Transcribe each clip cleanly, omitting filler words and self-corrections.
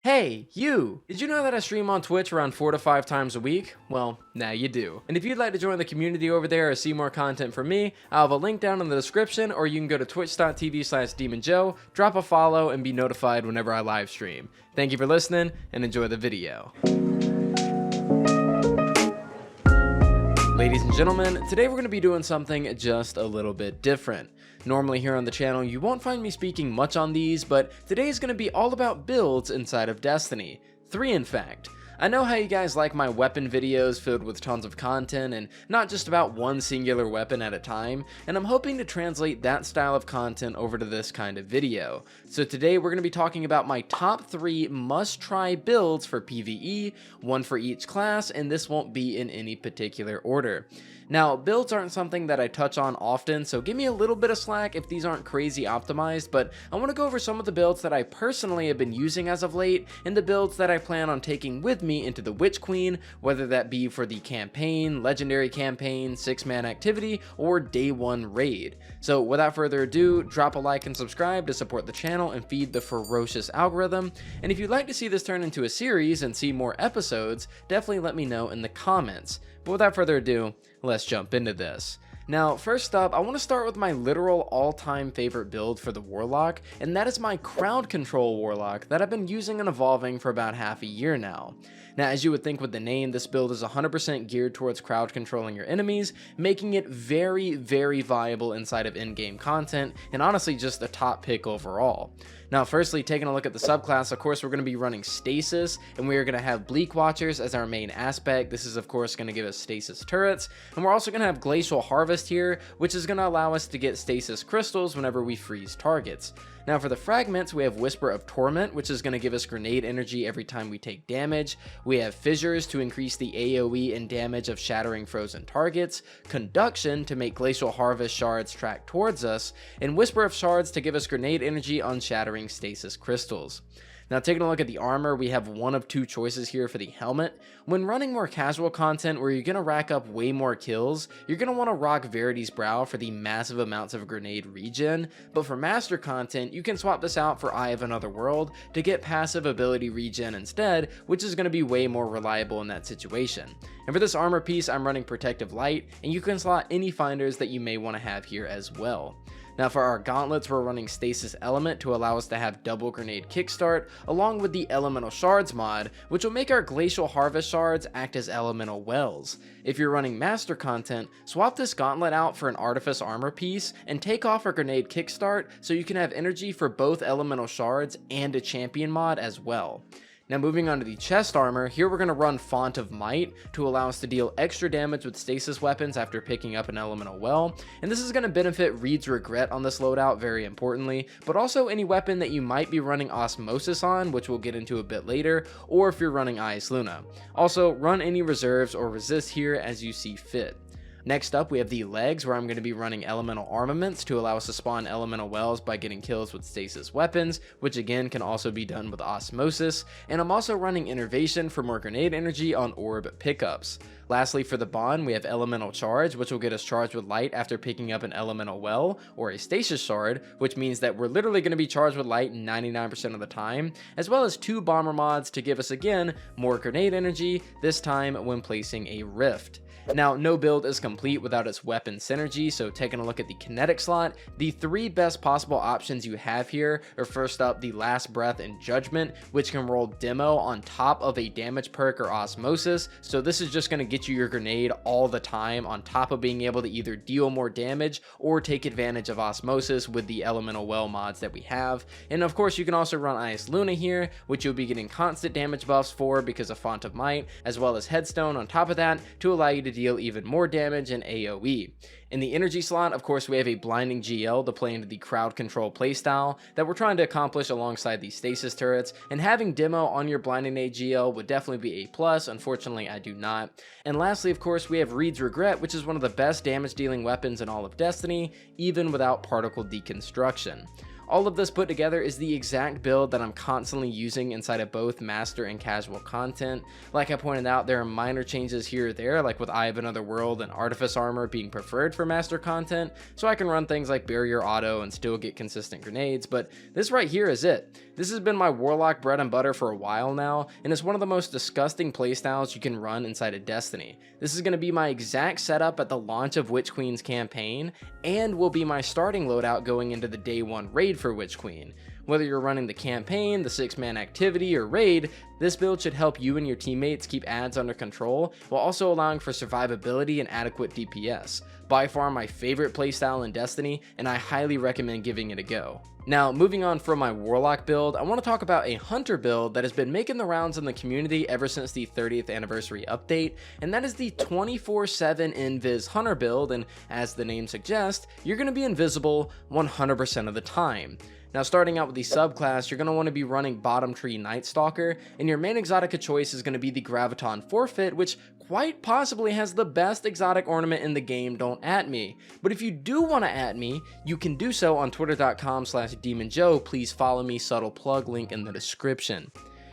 Hey, you! Did you know that I stream on Twitch around 4 to 5 times a week? Well, now you do. And if you'd like to join the community over there or see more content from me, I'll have a link down in the description, or you can go to twitch.tv/DemonJoe, drop a follow, and be notified whenever I live stream. Thank you for listening, and enjoy the video. Ladies and gentlemen, today we're going to be doing something just a little bit different. Normally here on the channel you won't find me speaking much on these, but today is going to be all about builds inside of Destiny. 3 in fact. I know how you guys like my weapon videos filled with tons of content and not just about one singular weapon at a time, and I'm hoping to translate that style of content over to this kind of video. So today we're going to be talking about my top 3 must-try builds for PvE, one for each class, and this won't be in any particular order. Now, builds aren't something that I touch on often, so give me a little bit of slack if these aren't crazy optimized, but I want to go over some of the builds that I personally have been using as of late, and the builds that I plan on taking with me into the Witch Queen, whether that be for the campaign, legendary campaign, 6-man activity, or day 1 raid. So without further ado, drop a like and subscribe to support the channel and feed the ferocious algorithm, and if you'd like to see this turn into a series and see more episodes, definitely let me know in the comments. But without further ado, let's jump into this. Now, first up, I want to start with my literal all-time favorite build for the Warlock, and that is my crowd control Warlock that I've been using and evolving for about half a year now. Now, as you would think with the name, this build is 100% geared towards crowd controlling your enemies, making it very, very viable inside of in-game content, and honestly just a top pick overall. Now, firstly, taking a look at the subclass, of course, we're going to be running Stasis, and we are going to have Bleak Watchers as our main aspect. This is, of course, going to give us Stasis turrets, and we're also going to have Glacial Harvest here, which is going to allow us to get Stasis crystals whenever we freeze targets. Now, for the fragments, we have Whisper of Torment, which is going to give us grenade energy every time we take damage. We have Fissures to increase the AoE and damage of shattering frozen targets, Conduction to make Glacial Harvest shards track towards us, and Whisper of Shards to give us grenade energy on shattering stasis crystals. Now, taking a look at the armor, we have one of 2 choices here for the helmet. When running more casual content where you're going to rack up way more kills, you're going to want to rock Verity's Brow for the massive amounts of grenade regen, but for master content, you can swap this out for Eye of Another World to get passive ability regen instead, which is going to be way more reliable in that situation. And for this armor piece, I'm running Protective Light, and you can slot any finders that you may want to have here as well. Now, for our gauntlets, we're running Stasis Element to allow us to have double grenade kickstart, along with the Elemental Shards mod, which will make our Glacial Harvest shards act as elemental wells. If you're running master content, swap this gauntlet out for an Artifice armor piece, and take off our grenade kickstart so you can have energy for both elemental shards and a champion mod as well. Now, moving on to the chest armor, here we're going to run Font of Might to allow us to deal extra damage with stasis weapons after picking up an elemental well, and this is going to benefit Reed's Regret on this loadout very importantly, but also any weapon that you might be running Osmosis on, which we'll get into a bit later, or if you're running Ice Luna. Also, run any reserves or resist here as you see fit. Next up, we have the legs, where I'm going to be running elemental armaments to allow us to spawn elemental wells by getting kills with stasis weapons, which again can also be done with osmosis, and I'm also running innervation for more grenade energy on orb pickups. Lastly, for the bond, we have elemental charge, which will get us charged with light after picking up an elemental well or a stasis shard, which means that we're literally going to be charged with light 99% of the time, as well as 2 bomber mods to give us again more grenade energy, this time when placing a rift. Now, no build is complete without its weapon synergy, so taking a look at the kinetic slot, the 3 best possible options you have here are first up the Last Breath and Judgment, which can roll Demo on top of a damage perk or osmosis, so this is just going to get you your grenade all the time on top of being able to either deal more damage or take advantage of osmosis with the elemental well mods that we have. And of course, you can also run Ice Luna here, which you'll be getting constant damage buffs for because of Font of Might, as well as Headstone on top of that to allow you to deal even more damage and AoE. In the energy slot, of course, we have a Blinding GL to play into the crowd control playstyle that we're trying to accomplish alongside these stasis turrets, and having Demo on your Blinding GL would definitely be a plus. Unfortunately, I do not. And lastly, of course, we have Reed's Regret, which is one of the best damage dealing weapons in all of Destiny, even without particle deconstruction. All of this put together is the exact build that I'm constantly using inside of both master and casual content. Like I pointed out, there are minor changes here or there, like with Eye of Another World and Artifice Armor being preferred for master content, so I can run things like Barrier Auto and still get consistent grenades, but this right here is it. This has been my Warlock bread and butter for a while now, and it's one of the most disgusting playstyles you can run inside of Destiny. This is going to be my exact setup at the launch of Witch Queen's campaign, and will be my starting loadout going into the day 1 raid for Witch Queen. Whether you're running the campaign, the 6-man activity, or raid, this build should help you and your teammates keep ads under control, while also allowing for survivability and adequate DPS. By far my favorite playstyle in Destiny, and I highly recommend giving it a go. Now, moving on from my Warlock build, I want to talk about a Hunter build that has been making the rounds in the community ever since the 30th anniversary update, and that is the 24/7 INVIS Hunter build, and as the name suggests, you're going to be invisible 100% of the time. Now, starting out with the subclass, you're going to want to be running Bottom Tree Night Stalker, and your main exotic of choice is going to be the 𝗏𝗏 which quite possibly has the best exotic ornament in the game, don't at me. But if you do want to at me, you can do so on twitter.com/demonjoe. Please follow me, subtle plug, link in the description.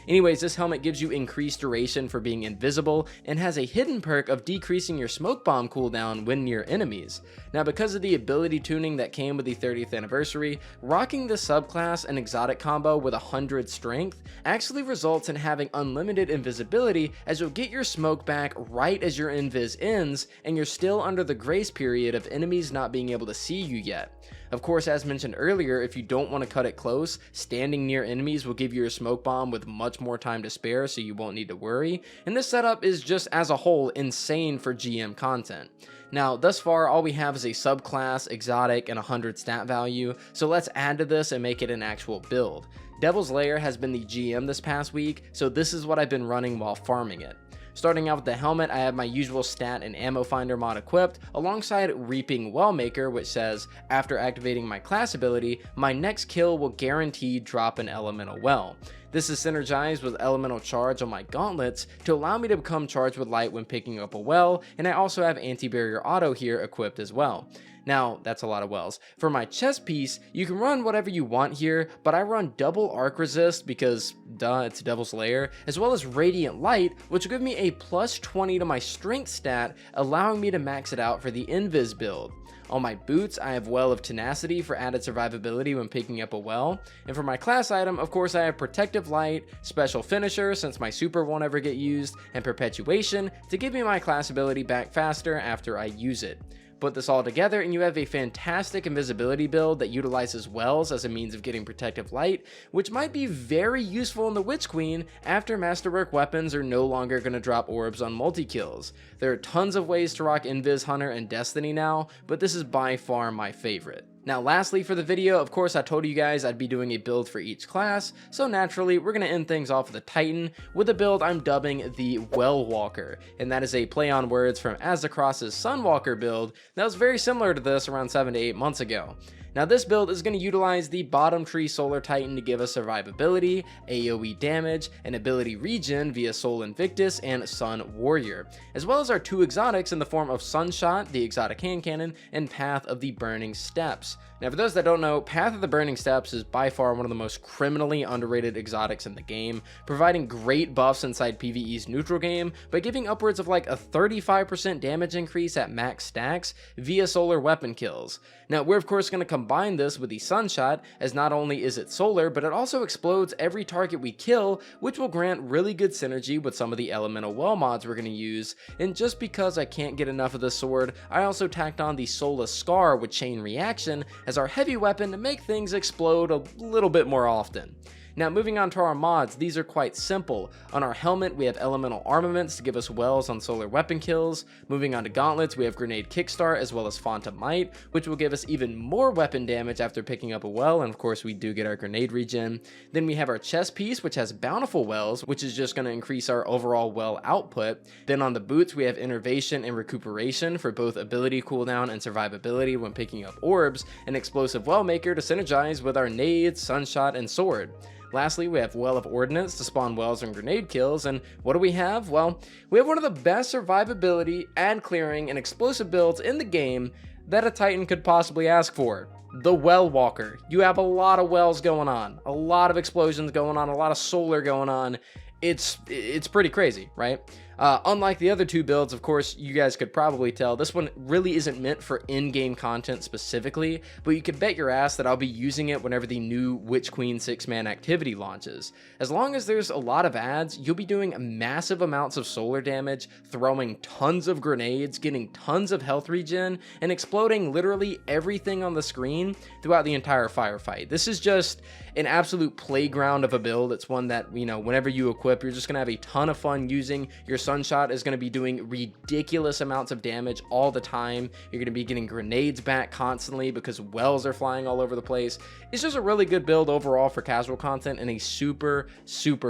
Anyways, this helmet gives you increased duration for being invisible and has a hidden perk of decreasing your smoke bomb cooldown when near enemies. Now, because of the ability tuning that came with the 30th anniversary, rocking this subclass and exotic combo with 100 strength actually results in having unlimited invisibility, as you'll get your smoke back right as your invis ends, and you're still under the grace period of enemies not being able to see you yet. Of course, as mentioned earlier, if you don't want to cut it close, standing near enemies will give you your smoke bomb with much more time to spare, so you won't need to worry, and this setup is just as a whole insane for GM content. Now, thus far, all we have is a subclass, exotic, and 100 stat value, so let's add to this and make it an actual build. Devil's Lair has been the GM this past week, so this is what I've been running while farming it. Starting out with the helmet, I have my usual stat and ammo finder mod equipped, alongside Reaping Wellmaker, which says, after activating my class ability, my next kill will guaranteed drop an elemental well. This is synergized with elemental charge on my gauntlets to allow me to become charged with light when picking up a well, and I also have anti-barrier auto here equipped as well. Now, that's a lot of wells. For my chest piece, you can run whatever you want here, but I run double arc resist because, duh, it's Devil's Lair, as well as Radiant Light, which will give me a +20 to my strength stat, allowing me to max it out for the Invis build. On my boots, I have Well of Tenacity for added survivability when picking up a well, and for my class item, of course, I have Protective Light, Special Finisher since my super won't ever get used, and Perpetuation to give me my class ability back faster after I use it. Put this all together and you have a fantastic invisibility build that utilizes wells as a means of getting protective light, which might be very useful in the Witch Queen after masterwork weapons are no longer going to drop orbs on multi-kills. There are tons of ways to rock Invis Hunter and Destiny now, but this is by far my favorite. Now, lastly for the video, of course I told you guys I'd be doing a build for each class, so naturally we're going to end things off with a Titan with a build I'm dubbing the WELLWALKER, and that is a play on words from Aztecross's Sunwalker build that was very similar to this around 7 to 8 months ago. Now, this build is going to utilize the Bottom Tree Solar Titan to give us survivability, AoE damage, and ability regen via Soul Invictus and Sun Warrior, as well as our 2 exotics in the form of Sunshot, the exotic hand cannon, and Path of the Burning Steppes. Now, for those that don't know, Path of the Burning Steppes is by far one of the most criminally underrated exotics in the game, providing great buffs inside PvE's neutral game by giving upwards of like a 35% damage increase at max stacks via solar weapon kills. Now, we're of course going to combine this with the Sunshot, as not only is it solar, but it also explodes every target we kill, which will grant really good synergy with some of the elemental well mods we're going to use. And just because I can't get enough of this sword, I also tacked on the Soulless Scar with chain reaction as our heavy weapon to make things explode a little bit more often. Now, moving on to our mods, these are quite simple. On our helmet, we have elemental armaments to give us wells on solar weapon kills. Moving on to gauntlets, we have grenade kickstart as well as font of might, which will give us even more weapon damage after picking up a well, and of course we do get our grenade regen. Then we have our chest piece, which has bountiful wells, which is just going to increase our overall well output. Then on the boots, we have innervation and recuperation for both ability cooldown and survivability when picking up orbs, and explosive well maker to synergize with our nades, sunshot, and sword. Lastly, we have Well of Ordnance to spawn wells and grenade kills, and what do we have? Well, we have one of the best survivability, ad clearing, and explosive builds in the game, that a Titan could possibly ask for. The WELLWALKER. You have a lot of wells going on, a lot of explosions going on, a lot of solar going on. It's pretty crazy, right? Unlike the other two builds, of course, you guys could probably tell, this one really isn't meant for in-game content specifically, but you could bet your ass that I'll be using it whenever the new Witch Queen 6-man activity launches. As long as there's a lot of ads, you'll be doing massive amounts of solar damage, throwing tons of grenades, getting tons of health regen, and exploding literally everything on the screen throughout the entire firefight. This is just an absolute playground of a build. It's one that, you know, whenever you equip, you're just going to have a ton of fun using. Your Sunshot is going to be doing ridiculous amounts of damage all the time. You're going to be getting grenades back constantly because wells are flying all over the place. It's just a really good build overall for casual content and a super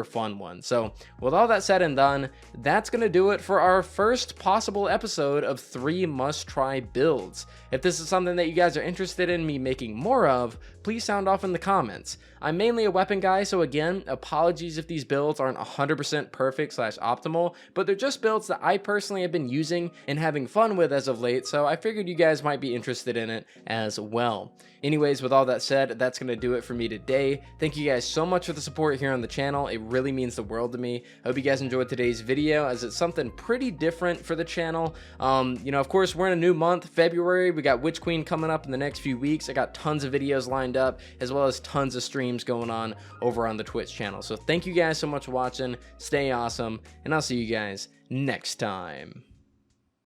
fun one. So with all that said and done, that's going to do it for our first possible episode of 3 must-try builds. If this is something that you guys are interested in me making more of, please sound off in the comments. I'm mainly a weapon guy, so again, apologies if these builds aren't 100% perfect / optimal, but they're just builds that I personally have been using and having fun with as of late, so I figured you guys might be interested in it as well. Anyways, with all that said, that's going to do it for me today. Thank you guys so much for the support here on the channel. It really means the world to me. I hope you guys enjoyed today's video, as it's something pretty different for the channel. You know, of course, we're in a new month, February. We got Witch Queen coming up in the next few weeks. I got tons of videos lined up, as well as tons of streams going on over on the Twitch channel. So thank you guys so much for watching. Stay awesome, and I'll see you guys next time.